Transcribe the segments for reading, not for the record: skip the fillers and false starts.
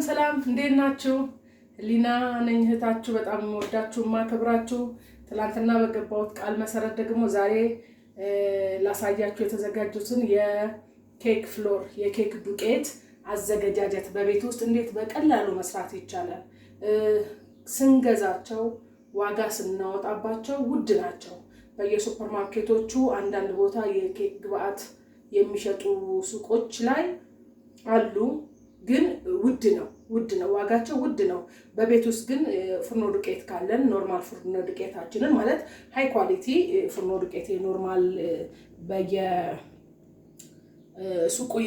ሰላም እንዴት ናችሁ? ሊና ነኝ እህታችሁ በጣም ወዳችሁ ማከብራችሁ። ትላንትና በገባሁት ቃል መሰረት ደግሞ ዛሬ ላሳያችሁ የተዘጋጁትን የኬክ ፍሎር የኬክ ዱቄት አዘገጃጀት በቤት ውስጥ እንዴት በቀላሉ መስራት ይቻላል። ስንገዛቸው ዋጋ ስናወጣባቸው ውድ ናቸው። በየሱፐርማርኬቶቹ አንዳንድ ቦታ የኬክ ግብአት የሚሸጡ ሱቆች ላይ አሉ፣ ግን ውድ ነው ዋጋቸው ውድ ነው። በቤት ውስጥ ግን ፍርኖ ዱቄት ካለን ኖርማል ፍርኖ ዱቄታችንን ማለት ሃይ ኳሊቲ ፍርኖ ዱቄት ኖርማል በየሱቁ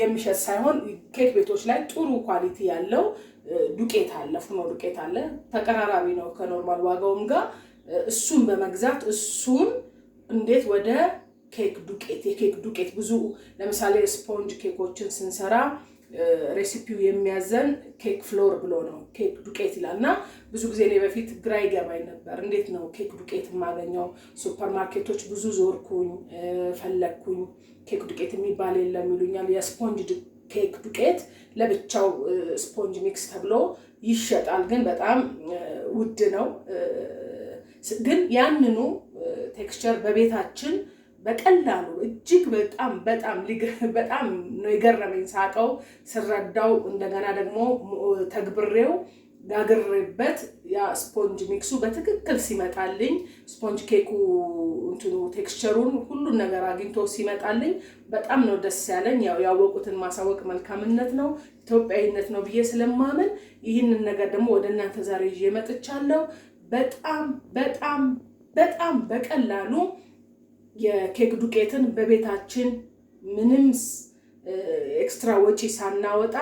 የሚሸጥ ሳይሆን ኬክ ቤቶች ላይ ጥሩ ኳሊቲ ያለው ዱቄት አለ፣ ፍርኖ ዱቄት አለ። ተቀራራቢ ነው ከኖርማል ዋጋውም ጋር። እሱን በመግዛት እሱን እንዴት ወደ ኬክ ዱቄት የኬክ ዱቄት ብዙ ለምሳሌ ስፖንጅ ኬኮችን ስንሰራ ሬሲፒው የሚያዘን ኬክ ፍሎር ብሎ ነው ኬክ ዱቄት ይላልና ብዙ ጊዜ እኔ በፊት ግራ ይገባኝ ነበር። እንዴት ነው ኬክ ዱቄት የማገኘው? ሱፐርማርኬቶች ብዙ ዞርኩኝ፣ ፈለግኩኝ። ኬክ ዱቄት የሚባል የለም ይሉኛል። የስፖንጅ ኬክ ዱቄት ለብቻው ስፖንጅ ሚክስ ተብሎ ይሸጣል፣ ግን በጣም ውድ ነው። ግን ያንኑ ቴክስቸር በቤታችን በቀላሉ እጅግ በጣም ነው የገረመኝ ሳቀው ስረዳው። እንደገና ደግሞ ተግብሬው ጋግሬበት ያ ስፖንጅ ሚክሱ በትክክል ሲመጣልኝ ስፖንጅ ኬኩ እንትኑ ቴክስቸሩን ሁሉን ነገር አግኝቶ ሲመጣልኝ በጣም ነው ደስ ያለኝ። ያወቁትን ማሳወቅ መልካምነት ነው፣ ኢትዮጵያዊነት ነው ብዬ ስለማምን ይህንን ነገር ደግሞ ወደ እናንተ ዛሬ ይዤ መጥቻለሁ። በጣም በቀላሉ የኬክ ዱቄትን በቤታችን ምንም ኤክስትራ ወጪ ሳናወጣ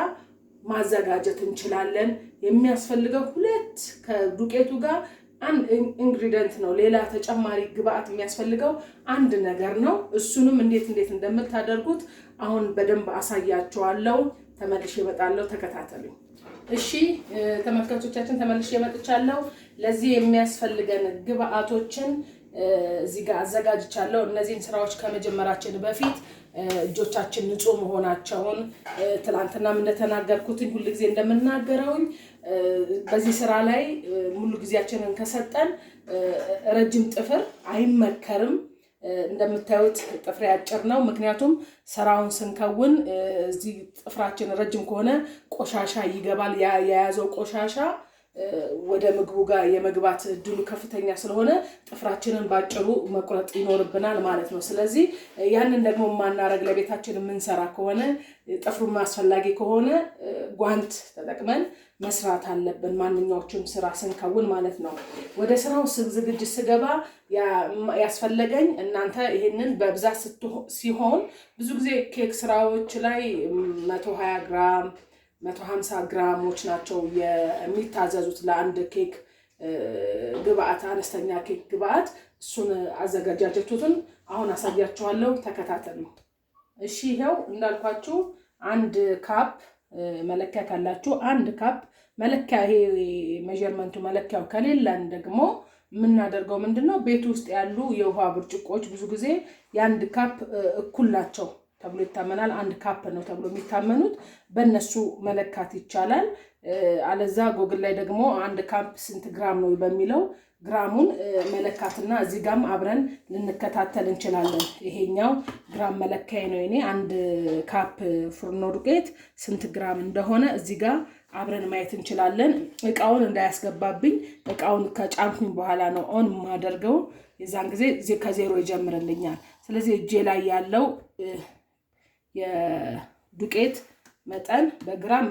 ማዘጋጀት እንችላለን። የሚያስፈልገው ሁለት ከዱቄቱ ጋር አንድ ኢንግሪዲየንት ነው። ሌላ ተጨማሪ ግብአት የሚያስፈልገው አንድ ነገር ነው። እሱንም እንዴት እንደምታደርጉት አሁን በደንብ አሳያችኋለሁ። ተመልሼ እመጣለሁ፣ ተከታተሉኝ። እሺ ተመልካቾቻችን፣ ተመልሼ እመጥቻለሁ። ለዚህ የሚያስፈልገን ግብአቶችን እዚህ ጋር አዘጋጅቻለሁ። እነዚህን ስራዎች ከመጀመራችን በፊት እጆቻችን ንጹህ መሆናቸውን ትላንትናም እንደተናገርኩትኝ ሁሉ ጊዜ እንደምናገረውኝ በዚህ ስራ ላይ ሙሉ ጊዜያችንን ከሰጠን ረጅም ጥፍር አይመከርም። እንደምታዩት ጥፍሬ አጭር ነው። ምክንያቱም ስራውን ስንከውን እዚህ ጥፍራችን ረጅም ከሆነ ቆሻሻ ይገባል። የያዘው ቆሻሻ ወደ ምግቡ ጋር የመግባት እድሉ ከፍተኛ ስለሆነ ጥፍራችንን ባጭሩ መቁረጥ ይኖርብናል ማለት ነው። ስለዚህ ያንን ደግሞ ማናረግ ለቤታችን የምንሰራ ከሆነ ጥፍሩን አስፈላጊ ከሆነ ጓንት ተጠቅመን መስራት አለብን፣ ማንኛዎቹም ስራ ስንከውን ማለት ነው። ወደ ስራው ዝግጅት ስገባ ያስፈለገኝ እናንተ ይሄንን በብዛት ሲሆን ብዙ ጊዜ ኬክ ስራዎች ላይ 120 ግራም 150 ግራሞች ናቸው የሚታዘዙት ለአንድ ኬክ ግብአት፣ አነስተኛ ኬክ ግብአት። እሱን አዘገጃጀቱን አሁን አሳያችኋለሁ፣ ተከታተሉ። እሺ ይሄው እንዳልኳችሁ አንድ ካፕ መለኪያ ካላችሁ አንድ ካፕ መለኪያ፣ ይሄ ሜዠርመንቱ መለኪያው ከሌለን ደግሞ የምናደርገው ምንድነው ቤት ውስጥ ያሉ የውሃ ብርጭቆች ብዙ ጊዜ የአንድ ካፕ እኩል ናቸው ተብሎ ይታመናል። አንድ ካፕ ነው ተብሎ የሚታመኑት፣ በእነሱ መለካት ይቻላል። አለዛ ጎግል ላይ ደግሞ አንድ ካፕ ስንት ግራም ነው በሚለው ግራሙን መለካትና እዚህ ጋርም አብረን ልንከታተል እንችላለን። ይሄኛው ግራም መለካዬ ነው። እኔ አንድ ካፕ ፍርኖ ዱቄት ስንት ግራም እንደሆነ እዚህ ጋር አብረን ማየት እንችላለን። እቃውን እንዳያስገባብኝ እቃውን ከጫንኩኝ በኋላ ነው ኦን የማደርገው። የዛን ጊዜ ከዜሮ ይጀምርልኛል። ስለዚህ እጄ ላይ ያለው የዱቄት መጠን በግራም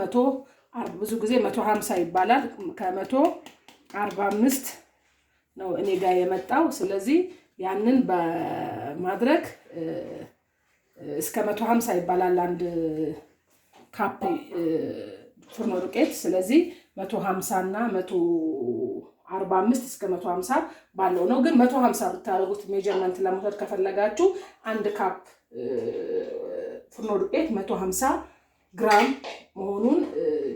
ብዙ ጊዜ 150 ይባላል። ከ145 ነው እኔ ጋር የመጣው። ስለዚህ ያንን በማድረግ እስከ 150 ይባላል አንድ ካፕ ፍርኖ ዱቄት። ስለዚህ 150 እና 145 እስከ 150 ባለው ነው። ግን 150 ብታደርጉት ሜዠርመንት ለመውሰድ ከፈለጋችሁ አንድ ካፕ ፍርኖ ዱቄት 150 ግራም መሆኑን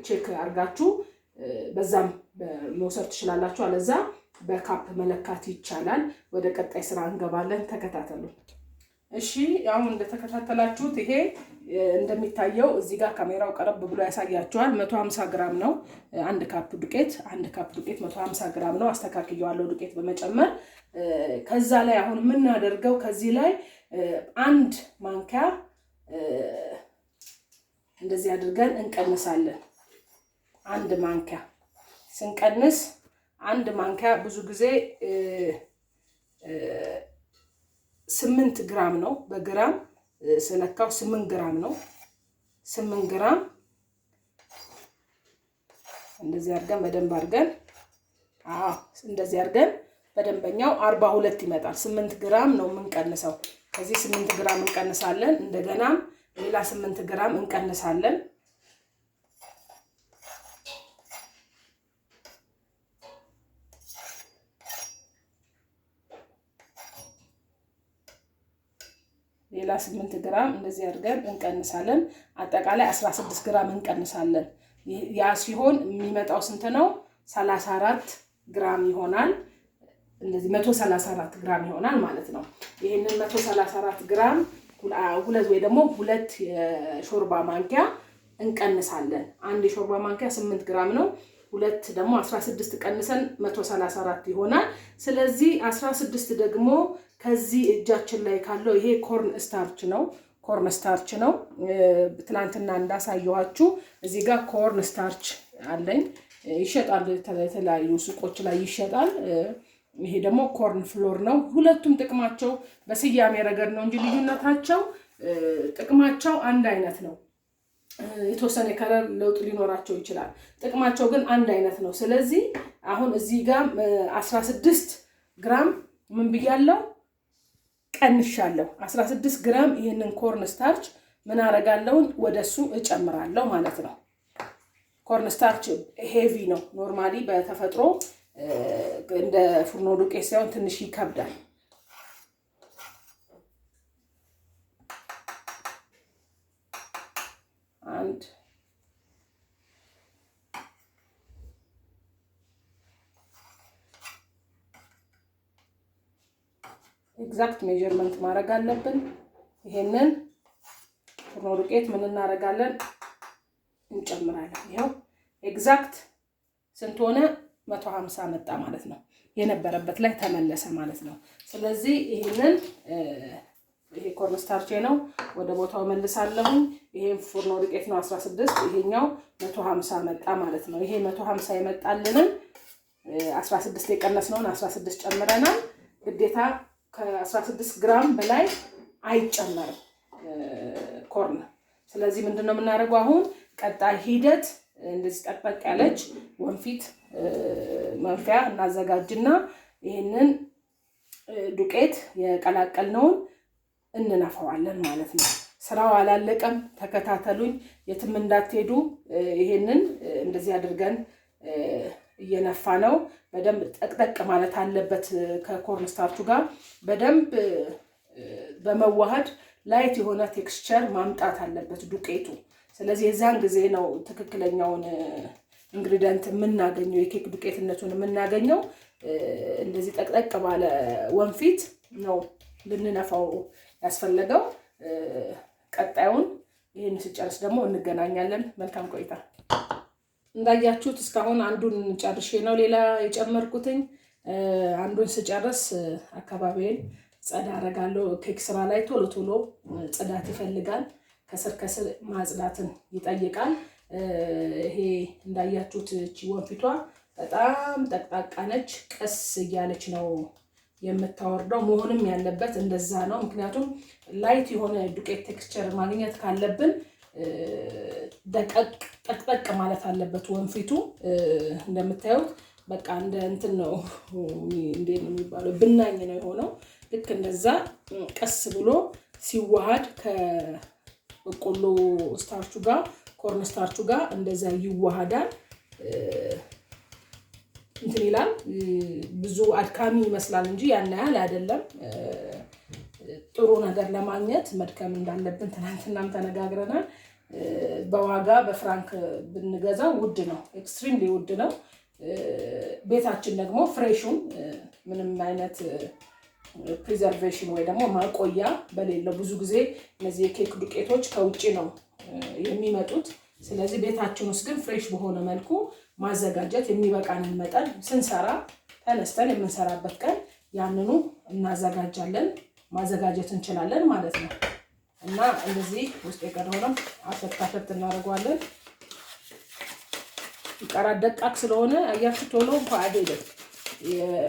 ቼክ አድርጋችሁ በዛም መውሰድ ትችላላችሁ። አለዛ በካፕ መለካት ይቻላል። ወደ ቀጣይ ስራ እንገባለን፣ ተከታተሉ። እሺ አሁን እንደተከታተላችሁት ይሄ እንደሚታየው እዚህ ጋር ካሜራው ቀረብ ብሎ ያሳያችኋል። 150 ግራም ነው አንድ ካፕ ዱቄት 150 ግራም ነው። አስተካክየዋለሁ ዱቄት በመጨመር ከዛ ላይ አሁን የምናደርገው ከዚህ ላይ አንድ ማንኪያ እንደዚህ አድርገን እንቀንሳለን። አንድ ማንኪያ ስንቀንስ አንድ ማንኪያ ብዙ ጊዜ 8 ግራም ነው። በግራም ስለካው 8 ግራም ነው። 8 ግራም እንደዚህ አድርገን በደንብ አድርገን እንደዚህ አድርገን በደንበኛው 42 ይመጣል። 8 ግራም ነው የምንቀንሰው። ከዚህ 8 ግራም እንቀንሳለን። እንደገና ሌላ 8 ግራም እንቀንሳለን። ሌላ 8 ግራም እንደዚህ አድርገን እንቀንሳለን። አጠቃላይ 16 ግራም እንቀንሳለን። ያ ሲሆን የሚመጣው ስንት ነው? 34 ግራም ይሆናል። እንደዚህ 134 ግራም ይሆናል ማለት ነው። ይሄንን 134 ግራም ሁለት ወይ ደግሞ 2 የሾርባ ማንኪያ እንቀንሳለን። አንድ የሾርባ ማንኪያ 8 ግራም ነው። 2 ደግሞ 16 ቀንሰን 134 ይሆናል። ስለዚህ 16 ደግሞ ከዚህ እጃችን ላይ ካለው ይሄ ኮርን ስታርች ነው። ኮርን ስታርች ነው። ትናንትና እንዳሳየኋችሁ እዚህ ጋር ኮርን ስታርች አለኝ። ይሸጣል፣ የተለያዩ ሱቆች ላይ ይሸጣል። ይሄ ደግሞ ኮርን ፍሎር ነው። ሁለቱም ጥቅማቸው በስያሜ ረገድ ነው እንጂ ልዩነታቸው ጥቅማቸው አንድ አይነት ነው። የተወሰነ ከለር ለውጥ ሊኖራቸው ይችላል። ጥቅማቸው ግን አንድ አይነት ነው። ስለዚህ አሁን እዚህ ጋር 16 ግራም ምን ብያለሁ? ቀንሻለሁ። 16 ግራም ይሄንን ኮርን ስታርች ምን አረጋለሁ? ወደሱ እጨምራለሁ ማለት ነው። ኮርን ስታርች ሄቪ ነው። ኖርማሊ በተፈጥሮ እንደ ፍርኖ ዱቄት ሳይሆን ትንሽ ይከብዳል። አንድ ኤግዛክት ሜዠርመንት ማድረግ አለብን። ይሄንን ፍርኖ ዱቄት ምን እናደርጋለን? እንጨምራለን። ይሄው ኤግዛክት ስንት ሆነ? 150 መጣ ማለት ነው። የነበረበት ላይ ተመለሰ ማለት ነው። ስለዚህ ይሄንን ይሄ ኮርን ስታርቼ ነው፣ ወደ ቦታው መልሳለሁ። ይሄ ፍርኖ ዱቄት ነው 16፣ ይሄኛው 150 መጣ ማለት ነው። ይሄ 150 የመጣልንን 16 የቀነስነውን 16 ጨምረናል። ግዴታ ከ16 ግራም በላይ አይጨመርም ኮርን። ስለዚህ ምንድነው የምናደርገው አሁን? ቀጣይ ሂደት እንደዚህ ጠቅጠቅ ያለች ወንፊት መንፊያ እናዘጋጅና ይሄንን ዱቄት የቀላቀልነውን እንነፋዋለን ማለት ነው። ስራው አላለቀም፣ ተከታተሉኝ፣ የትም እንዳትሄዱ። ይሄንን እንደዚህ አድርገን እየነፋ ነው። በደንብ ጠቅጠቅ ማለት አለበት ከኮርን ስታርቹ ጋር በደንብ በመዋሃድ ላይት የሆነ ቴክስቸር ማምጣት አለበት ዱቄቱ። ስለዚህ የዛን ጊዜ ነው ትክክለኛውን ኢንግሪዲየንት የምናገኘው፣ የኬክ ዱቄትነቱን የምናገኘው። እንደዚህ ጠቅጠቅ ባለ ወንፊት ነው ልንነፋው ያስፈለገው። ቀጣዩን ይህን ስጨርስ ደግሞ እንገናኛለን። መልካም ቆይታ። እንዳያችሁት እስካሁን አንዱን ጨርሼ ነው ሌላ የጨመርኩትኝ። አንዱን ስጨርስ አካባቢዬን ጸዳ አደርጋለሁ። ኬክ ስራ ላይ ቶሎ ቶሎ ጽዳት ይፈልጋል። ከስር ከስር ማጽዳትን ይጠይቃል። ይሄ እንዳያችሁት እቺ ወንፊቷ በጣም ጠቅጣቃ ነች። ቀስ እያለች ነው የምታወርደው። መሆንም ያለበት እንደዛ ነው። ምክንያቱም ላይት የሆነ ዱቄት ቴክስቸር ማግኘት ካለብን ጠቅጠቅ ማለት አለበት ወንፊቱ። እንደምታዩት በቃ እንደ እንትን ነው፣ እንዴት ነው የሚባለው? ብናኝ ነው የሆነው። ልክ እንደዛ ቀስ ብሎ ሲዋሃድ ከበቆሎ ስታርቹ ጋር ኮርን ስታርቹ ጋር እንደዛ ይዋሃዳል። እንትን ይላል። ብዙ አድካሚ ይመስላል እንጂ ያን ያህል አይደለም። ጥሩ ነገር ለማግኘት መድከም እንዳለብን ትናንትናም ተነጋግረናል። በዋጋ በፍራንክ ብንገዛው ውድ ነው፣ ኤክስትሪምሊ ውድ ነው። ቤታችን ደግሞ ፍሬሹን ምንም አይነት ፕሪዘርቬሽን ወይ ደግሞ ማቆያ በሌለው ብዙ ጊዜ እነዚህ የኬክ ዱቄቶች ከውጭ ነው የሚመጡት። ስለዚህ ቤታችን ውስጥ ግን ፍሬሽ በሆነ መልኩ ማዘጋጀት የሚበቃንን መጠን ስንሰራ ተነስተን የምንሰራበት ቀን ያንኑ እናዘጋጃለን ማዘጋጀት እንችላለን ማለት ነው። እና እንደዚህ ውስጥ የቀረውንም አሸት እናደርገዋለን። ይቀራል ደቃቅ ስለሆነ አያችሁ ቶሎ እንኳን አይደለም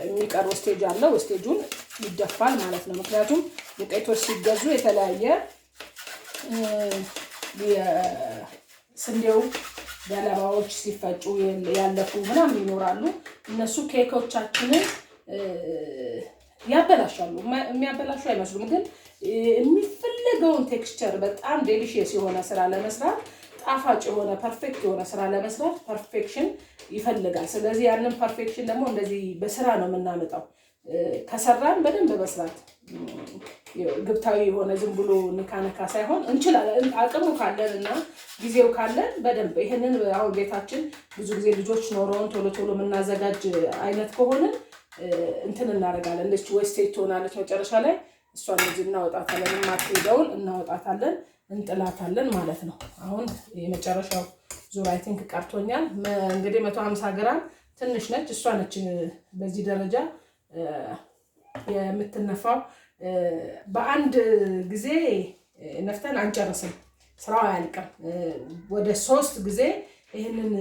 የሚቀረው ስቴጅ አለው። ስቴጁን ይደፋል ማለት ነው። ምክንያቱም ዱቄቶች ሲገዙ የተለያየ የስንዴው ገለባዎች ሲፈጩ ያለፉ ምናምን ይኖራሉ። እነሱ ኬኮቻችንን ያበላሻሉ። የሚያበላሹ አይመስሉም፣ ግን የሚፈለገውን ቴክስቸር በጣም ዴሊሺየስ የሆነ ስራ ለመስራት ጣፋጭ የሆነ ፐርፌክት የሆነ ስራ ለመስራት ፐርፌክሽን ይፈልጋል። ስለዚህ ያንን ፐርፌክሽን ደግሞ እንደዚህ በስራ ነው የምናመጣው። ከሰራን በደንብ በስራት ግብታዊ የሆነ ዝም ብሎ ንካነካ ሳይሆን እንችላለን። አቅሙ ካለን እና ጊዜው ካለን በደንብ ይሄንን አሁን ቤታችን ብዙ ጊዜ ልጆች ኖረውን ቶሎ ቶሎ የምናዘጋጅ አይነት ከሆነ እንትን እናደርጋለን። እንደዚህ ዌስቴጅ ትሆናለች መጨረሻ ላይ እሷን እዚህ እናወጣታለን። የማትሄደውን እናወጣታለን፣ እንጥላታለን ማለት ነው። አሁን የመጨረሻው ዙር አይ ቲንክ ቀርቶኛል። እንግዲህ 150 ግራም ትንሽ ነች። እሷ ነች በዚህ ደረጃ የምትነፋው። በአንድ ጊዜ ነፍተን አንጨርስም፣ ስራው አያልቅም። ወደ 3 ጊዜ ይህንን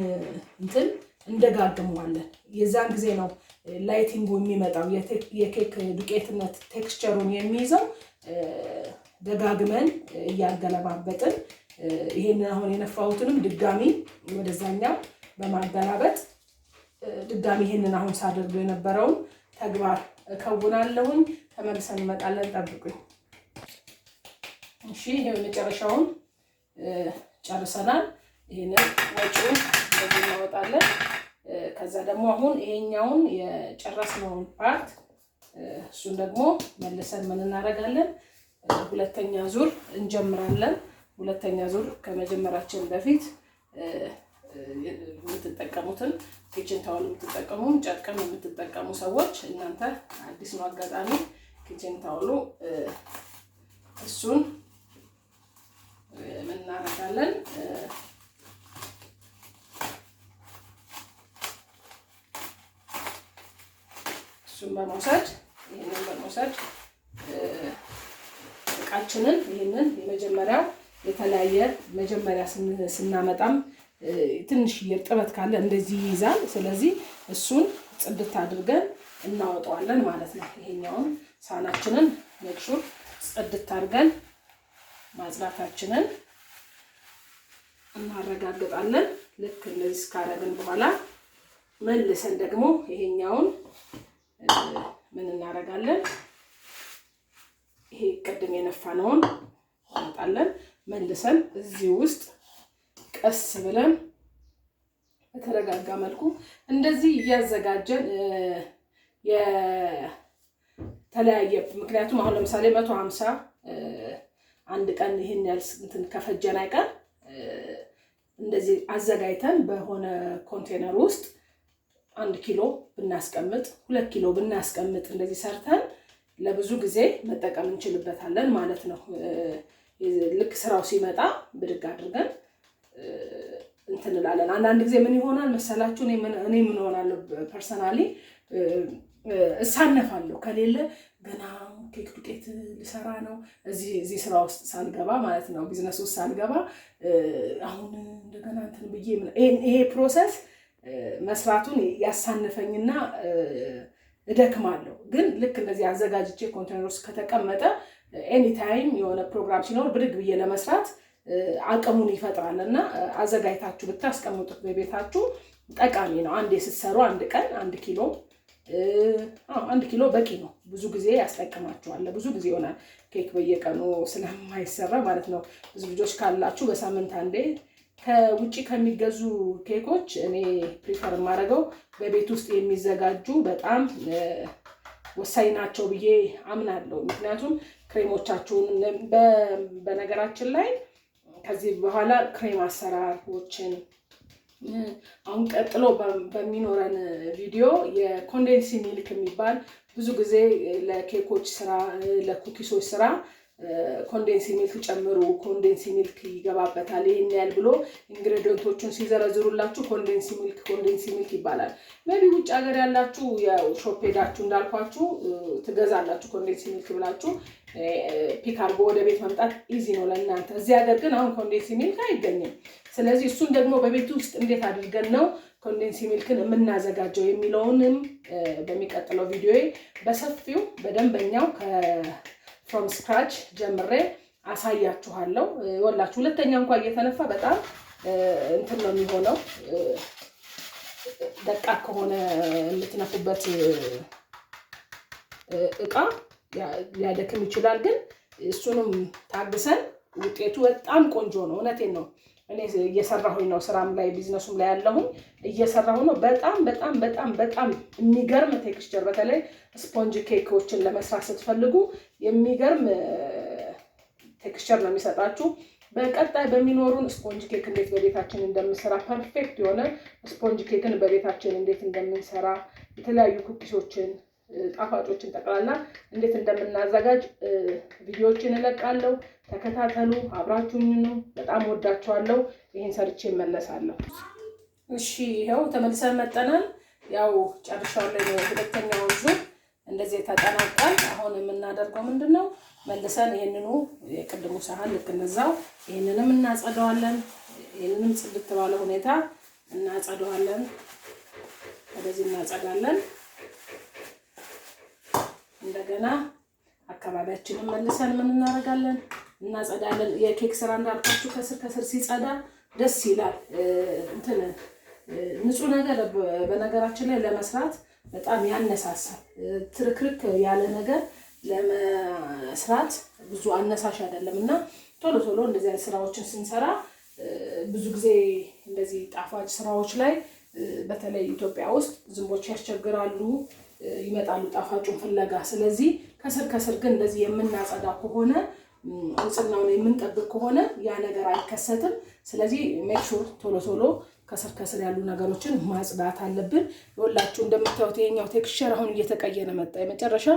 እንትን እንደጋግመዋለን። የዛን ጊዜ ነው ላይቲንጉ የሚመጣው የኬክ ዱቄትነት ቴክስቸሩን የሚይዘው። ደጋግመን እያገለባበጥን ይሄንን አሁን የነፋሁትንም ድጋሚ ወደዛኛው በማገላበጥ ድጋሚ ይሄንን አሁን ሳደርገው የነበረውን ተግባር እከውናለሁኝ። ተመልሰን እንመጣለን፣ ጠብቁኝ። እሺ ይሄው መጨረሻውን ጨርሰናል። ይሄንን ወጪውን እንደዚህ እናወጣለን። ከዛ ደግሞ አሁን ይሄኛውን የጨረስነውን ፓርት እሱን ደግሞ መልሰን ምን እናደርጋለን? ሁለተኛ ዙር እንጀምራለን። ሁለተኛ ዙር ከመጀመራችን በፊት የምትጠቀሙትን ኪችን ታውል የምትጠቀሙ ጨርቅም የምትጠቀሙ ሰዎች እናንተ አዲስ ነው አጋጣሚ ኪችን ታውሉ እሱን ምን እናደርጋለን? እሱን በመውሰድ ይሄንን በመውሰድ እቃችንን ይሄንን የመጀመሪያው የተለያየ መጀመሪያ ስናመጣም ትንሽ እርጥበት ካለ እንደዚህ ይይዛል። ስለዚህ እሱን ጽድት አድርገን እናወጣዋለን ማለት ነው። ይሄኛውን ሳህናችንን ሜክሹር ጽድት አድርገን ማጽዳታችንን እናረጋግጣለን። ልክ እንደዚህ ካረግን በኋላ መልሰን ደግሞ ይሄኛውን ምን እናደርጋለን? ይሄ ቀድም የነፋነውን እናወጣለን። መልሰን እዚህ ውስጥ ቀስ ብለን በተረጋጋ መልኩ እንደዚህ እያዘጋጀን የተለያየ ምክንያቱም አሁን ለምሳሌ 150 አንድ ቀን ይሄን ያህል እንትን ከፈጀን አይቀር እንደዚህ አዘጋጅተን በሆነ ኮንቴነር ውስጥ 1 ኪሎ ብናስቀምጥ 2 ኪሎ ብናስቀምጥ እንደዚህ ሰርተን ለብዙ ጊዜ መጠቀም እንችልበታለን ማለት ነው። ልክ ስራው ሲመጣ ብድግ አድርገን እንትን እንላለን። አንዳንድ ጊዜ ምን ይሆናል መሰላችሁ? እኔ ምን ሆናለሁ ፐርሰናሊ እሳነፋለሁ። ከሌለ ገና ኬክ ዱቄት ልሰራ ነው እዚህ ስራ ውስጥ ሳልገባ ማለት ነው፣ ቢዝነስ ውስጥ ሳልገባ አሁን እንደገና እንትን ብዬ ይሄ ፕሮሰስ መስራቱን ያሳንፈኝና እደክማለሁ። ግን ልክ እንደዚህ አዘጋጅቼ ኮንቴነር ውስጥ ከተቀመጠ ኤኒ ታይም የሆነ ፕሮግራም ሲኖር ብድግ ብዬ ለመስራት አቅሙን ይፈጥራል። እና አዘጋጅታችሁ ብታስቀምጡት በቤታችሁ ጠቃሚ ነው። አንዴ ስትሰሩ አንድ ቀን 1 ኪሎ 1 ኪሎ በቂ ነው። ብዙ ጊዜ ያስጠቅማችኋል። ብዙ ጊዜ ይሆናል ኬክ በየቀኑ ስለማይሰራ ማለት ነው። ብዙ ልጆች ካላችሁ በሳምንት አንዴ ከውጪ ከሚገዙ ኬኮች እኔ ፕሪፈር የማደርገው በቤት ውስጥ የሚዘጋጁ በጣም ወሳኝ ናቸው ብዬ አምናለሁ። ምክንያቱም ክሬሞቻችሁን በነገራችን ላይ ከዚህ በኋላ ክሬም አሰራሮችን አሁን ቀጥሎ በሚኖረን ቪዲዮ የኮንዴንስ ሚልክ የሚባል ብዙ ጊዜ ለኬኮች ስራ ለኩኪሶች ስራ ኮንዴንስ ሚልክ ጨምሩ፣ ኮንዴንስ ሚልክ ይገባበታል ይሄን ያህል ብሎ ኢንግሬዲየንቶቹን ሲዘረዝሩላችሁ ኮንዴንስ ሚልክ ይባላል። ሜቢ ውጭ ሀገር ያላችሁ ያው ሾፕ ሄዳችሁ እንዳልኳችሁ ትገዛላችሁ ኮንዴንስ ሚልክ ብላችሁ ፒክ አድርጎ ወደ ቤት መምጣት ኢዚ ነው ለእናንተ። እዚህ ሀገር ግን አሁን ኮንዴንስ ሚልክ አይገኝም። ስለዚህ እሱን ደግሞ በቤት ውስጥ እንዴት አድርገን ነው ኮንዴንስ ሚልክን የምናዘጋጀው የሚለውንም በሚቀጥለው ቪዲዮ በሰፊው በደንበኛው ፍሮም ስክራች ጀምሬ አሳያችኋለሁ። ወላችሁ ሁለተኛ እንኳን እየተነፋ በጣም እንትን ነው የሚሆነው። ደቃቅ ከሆነ የምትነፉበት እቃ ሊያደክም ይችላል። ግን እሱንም ታግሰን ውጤቱ በጣም ቆንጆ ነው። እውነቴን ነው። እኔ እየሰራሁኝ ነው፣ ስራም ላይ ቢዝነሱም ላይ ያለሁኝ እየሰራሁ ነው። በጣም በጣም በጣም በጣም የሚገርም ቴክስቸር፣ በተለይ ስፖንጅ ኬኮችን ለመስራት ስትፈልጉ የሚገርም ቴክስቸር ነው የሚሰጣችሁ። በቀጣይ በሚኖሩን ስፖንጅ ኬክ እንዴት በቤታችን እንደምንሰራ፣ ፐርፌክት የሆነ ስፖንጅ ኬክን በቤታችን እንዴት እንደምንሰራ፣ የተለያዩ ኩኪሶችን ጣፋጮችን ጠቅላላ እንዴት እንደምናዘጋጅ ቪዲዮዎችን እለቃለሁ። ተከታተሉ፣ አብራችሁኝ ነው። በጣም ወዳችኋለሁ። ይሄን ሰርቼ እመለሳለሁ። እሺ ይሄው ተመልሰን መጠናል። ያው ጨርሻለሁ። ሁለተኛው ዙር እንደዚህ ተጠናቋል። አሁን የምናደርገው ምንድነው? መልሰን ይሄንኑ የቅድሙ ሳህን ልክ እንደዛው ይሄንንም እናጸደዋለን። ይሄንንም ጽድት ባለ ሁኔታ እናጸደዋለን። ወደዚህ እናጸዳለን። እንደገና አካባቢያችንን መልሰን ምን እናደርጋለን? እናጸዳለን። የኬክ ስራ እንዳልኳችሁ ከስር ሲጸዳ ደስ ይላል። እንትን ንጹህ ነገር በነገራችን ላይ ለመስራት በጣም ያነሳሳል። ትርክርክ ያለ ነገር ለመስራት ብዙ አነሳሽ አይደለም እና ቶሎ ቶሎ እንደዚህ አይነት ስራዎችን ስንሰራ ብዙ ጊዜ እንደዚህ ጣፋጭ ስራዎች ላይ በተለይ ኢትዮጵያ ውስጥ ዝንቦች ያስቸግራሉ፣ ይመጣሉ ጣፋጩን ፍለጋ። ስለዚህ ከስር ግን እንደዚህ የምናጸዳ ከሆነ ንጽህናውን የምንጠብቅ ከሆነ ያ ነገር አይከሰትም። ስለዚህ ሜክ ሹር ቶሎ ቶሎ ከስር ያሉ ነገሮችን ማጽዳት አለብን። ይኸውላችሁ እንደምታዩት ይሄኛው ቴክስቸር አሁን እየተቀየረ መጣ። የመጨረሻ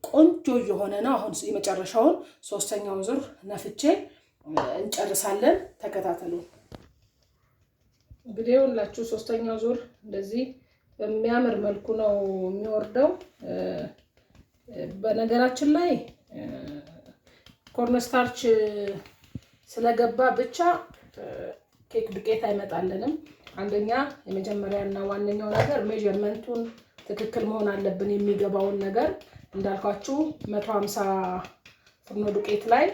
ቆንጆ እየሆነ ነው። አሁን የመጨረሻውን ሶስተኛውን ዙር ነፍቼ እንጨርሳለን። ተከታተሉ። እንግዲህ ይኸውላችሁ ሶስተኛው ዙር እንደዚህ በሚያምር መልኩ ነው የሚወርደው። በነገራችን ላይ ኮርንስታርች ስለገባ ብቻ ኬክ ዱቄት አይመጣልንም። አንደኛ የመጀመሪያና ዋነኛው ነገር ሜዠርመንቱን ትክክል መሆን አለብን። የሚገባውን ነገር እንዳልኳችሁ 150 ፍርኖ ዱቄት ላይ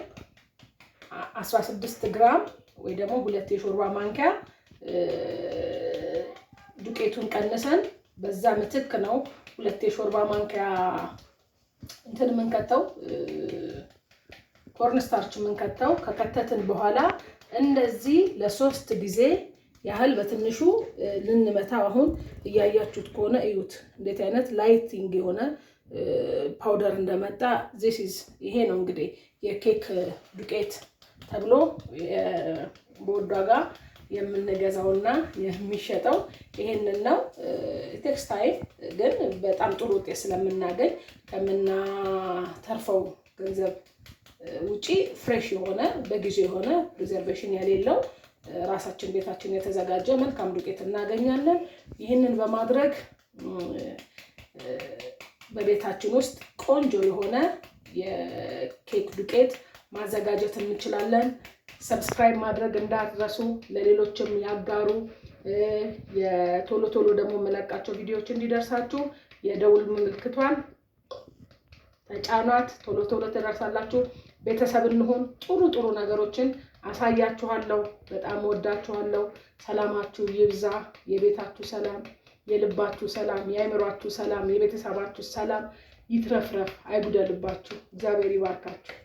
16 ግራም ወይ ደግሞ 2 የሾርባ ማንኪያ ዱቄቱን ቀንሰን በዛ ምትክ ነው 2 የሾርባ ማንኪያ እንትን የምንከተው ኮርንስታርች የምንከተው። ከከተትን በኋላ እንደዚህ ለ3 ጊዜ ያህል በትንሹ ልንመታው። አሁን እያያችሁት ከሆነ እዩት እንዴት አይነት ላይቲንግ የሆነ ፓውደር እንደመጣ። ይሄ ነው እንግዲህ የኬክ ዱቄት ተብሎ በውድ ዋጋ የምንገዛውና የሚሸጠው ይሄንን ነው። ቴክስታይል ግን በጣም ጥሩ ውጤት ስለምናገኝ ከምናተርፈው ገንዘብ ውጪ ፍሬሽ የሆነ በጊዜ የሆነ ሪዘርቬሽን የሌለው ራሳችን ቤታችን የተዘጋጀ መልካም ዱቄት እናገኛለን። ይህንን በማድረግ በቤታችን ውስጥ ቆንጆ የሆነ የኬክ ዱቄት ማዘጋጀት እንችላለን። ሰብስክራይብ ማድረግ እንዳትረሱ፣ ለሌሎችም ያጋሩ። የቶሎ ቶሎ ደግሞ የምለቃቸው ቪዲዮዎች እንዲደርሳችሁ የደውል ምልክቷን ተጫኗት። ቶሎ ቶሎ ትደርሳላችሁ። ቤተሰብ እንሆን። ጥሩ ነገሮችን አሳያችኋለሁ። በጣም ወዳችኋለሁ። ሰላማችሁ ይብዛ። የቤታችሁ ሰላም፣ የልባችሁ ሰላም፣ የአእምሯችሁ ሰላም፣ የቤተሰባችሁ ሰላም ይትረፍረፍ፣ አይጉደልባችሁ። እግዚአብሔር ይባርካችሁ።